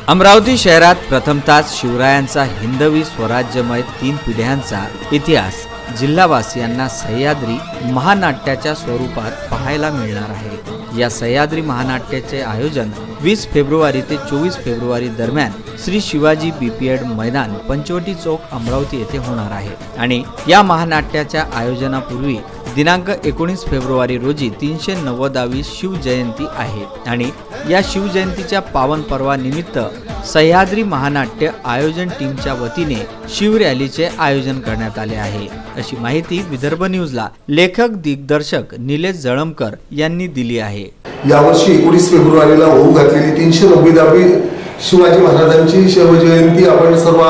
अमरावती शहरात प्रथमतः शिवरायांचा हिंदवी स्वराज्यमय 3 पिढ्यांचा इतिहास जिल्हावासियांना सह्याद्री महानाट्याच्या स्वरूपात पाहायला मिळणार आहे। या सह्याद्री महानाट्याचे आयोजन 20 फेब्रुवारी ते 24 फेब्रुवारी दरम्यान श्री शिवाजी बीपीएड मैदान पंचवटी चौक अमरावती येथे होणार आहे आणि या महानाट्याच्या आयोजनापूर्वी दिनांक 19 फेब्रुवारी रोजी 390वी शिवजयंती आहे आणि या शिवजयंतीच्या पावन पर्वानिमित्त सह्याद्री महानाट्य आयोजन टीमच्या वतीने शिव रॅलीचे आयोजन करण्यात आले आहे, अशी माहिती विदर्भ न्यूजला लेखक दिग्दर्शक निलेश जळमकर यांनी दिली आहे। यावर्षी 19 फेब्रुवारीला होऊ घातलेली 390वी शिवाजी महाराजांची शिवजयंती आपण सर्व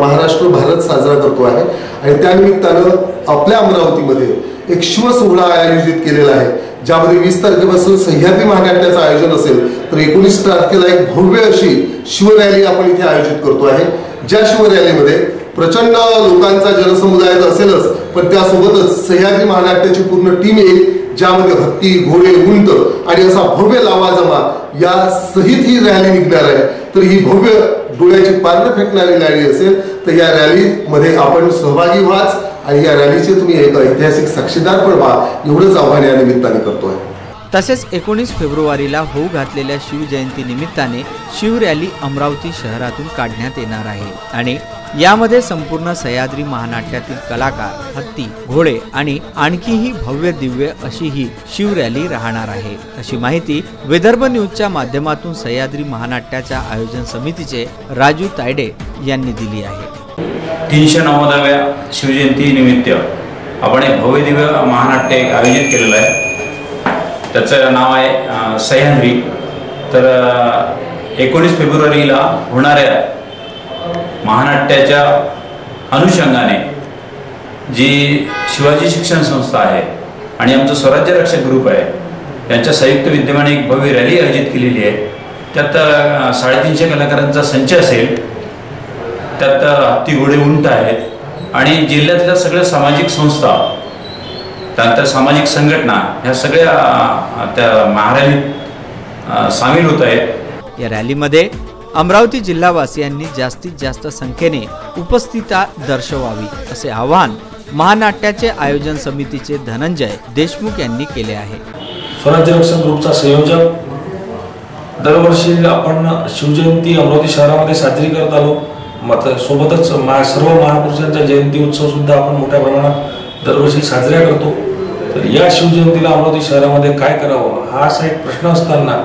महाराष्ट्र भारत साजरा करतो आहे आणि त्यानिमित्तानं आपल्या अमरावतीमध्ये एक शिव सोहळा आयोजित केलेला आहे, ज्यामध्ये 20 तारखेपासून सह्याद्री महानाट्याचं आयोजन असेल तर 19 तारखेला एक भव्य अशी शिव रॅली आपण इथे आयोजित करतो आहे। ज्या शिव रॅलीमध्ये प्रचंड लोकांचा जनसमुदाय असेलच, पण त्यासोबतच सह्याद्री महानाट्याची पूर्ण टीम येईल, ज्यामध्ये हत्ती, घोडे, उंट आणि असा भव्य लावाजमा या सहित ही रॅली निघणार आहे। तर ही भव्य डोळ्याची पारणं फेकणारी रॅली असेल, तर या रॅलीमध्ये आपण सहभागी व्हाच आणि या रॅलीचे तुम्ही एक ऐतिहासिक साक्षीदार पण व्हा, एवढंच आव्हान या निमित्ताने करतोय। तसेच 19 फेब्रुवारीला होऊ घातलेल्या शिवजयंती निमित्ताने शिव रॅली अमरावती शहरातून काढण्यात येणार आहे आणि यामध्ये संपूर्ण सह्याद्री महानाट्यातील कलाकार, हत्ती, घोडे आणि आणखीही भव्य दिव्य अशी ही शिव रॅली राहणार आहे, अशी माहिती विदर्भ न्यूजच्या माध्यमातून सह्याद्री महानाट्याच्या आयोजन समितीचे राजू तायडे यांनी दिली आहे। 390व्या शिवजयंती निमित्त आपण एक भव्य दिव्य महानाट्य आयोजित केलेलं आहे। त्याचं नाव आहे सह्याद्री। तर 19 फेब्रुवारीला होणाऱ्या महानाट्याच्या अनुषंगाने जी शिवाजी शिक्षण संस्था आहे आणि आमचं स्वराज्य रक्षक ग्रुप आहे यांच्या संयुक्त विद्यमाने एक भव्य रॅली आयोजित केलेली आहे। त्यात 350 कलाकारांचा संच असेल, त्यात हत्ती, घोडे, उंट आहेत आणि जिल्ह्यातल्या सगळ्या सामाजिक संस्था, त्यानंतर सामाजिक संघटना ह्या सगळ्या त्या महारॅलीत सामील होत आहेत। या रॅलीमध्ये अमरावती जिल्हावासियांनी जास्तीत जास्त संख्येने उपस्थितता दर्शवावी असे आवाहन महानाट्याचे आयोजन समितीचे धनंजय देशमुख यांनी केले आहे। स्वराज्य रक्षक ग्रुपचा संयोजक दरवर्षी आपण शिवजयंती अमरावती शहरामध्ये साजरी करत आलो। मात्र सोबतच सर्व महापुरुषांचा जयंती उत्सव सुद्धा आपण मोठ्या प्रमाणात दरवर्षी साजरा करतो। तर या शिवजयंतीला अमरावती शहरामध्ये काय करावं हा असा एक प्रश्न असताना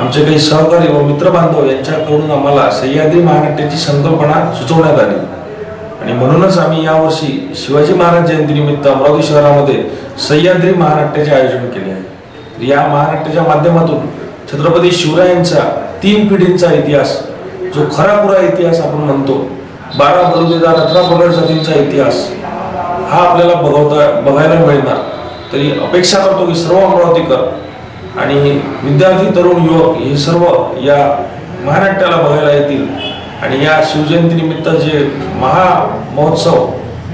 आमचे काही सहकारी व मित्रबांधव यांच्याकडून आम्हाला सह्याद्री महानाट्याची संकल्पना सुचवण्यात आली आणि म्हणूनच आम्ही यावर्षी शिवाजी महाराज जयंतीनिमित्त अमरावती शहरामध्ये सह्याद्री महानाट्याचे आयोजन केले आहे। या महानाट्याच्या माध्यमातून छत्रपती शिवरायांचा 3 पिढींचा इतिहास, जो खराखुरा इतिहास आपण म्हणतो, 12 बलुतेदार 18 पगड जातींचा इतिहास हा आपल्याला बघायला मिळणार। तरी अपेक्षा करतो की सर्व अमरावतीकर आणि विद्यार्थी, तरुण, युवक हे सर्व या महानाट्याला बघायला येतील आणि या शिवजयंतीनिमित्त जे महामहोत्सव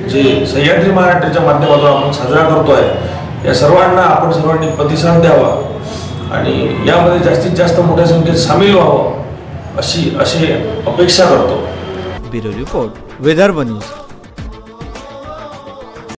जे सह्याद्री महानाट्याच्या माध्यमातून आपण साजरा करतोय, या सर्वांना आपण सर्वांनी प्रतिसाद द्यावा आणि यामध्ये जास्तीत जास्त मोठ्या संख्येत सामील व्हावं अशी अपेक्षा करतो। Bureau report, Vidarbha news.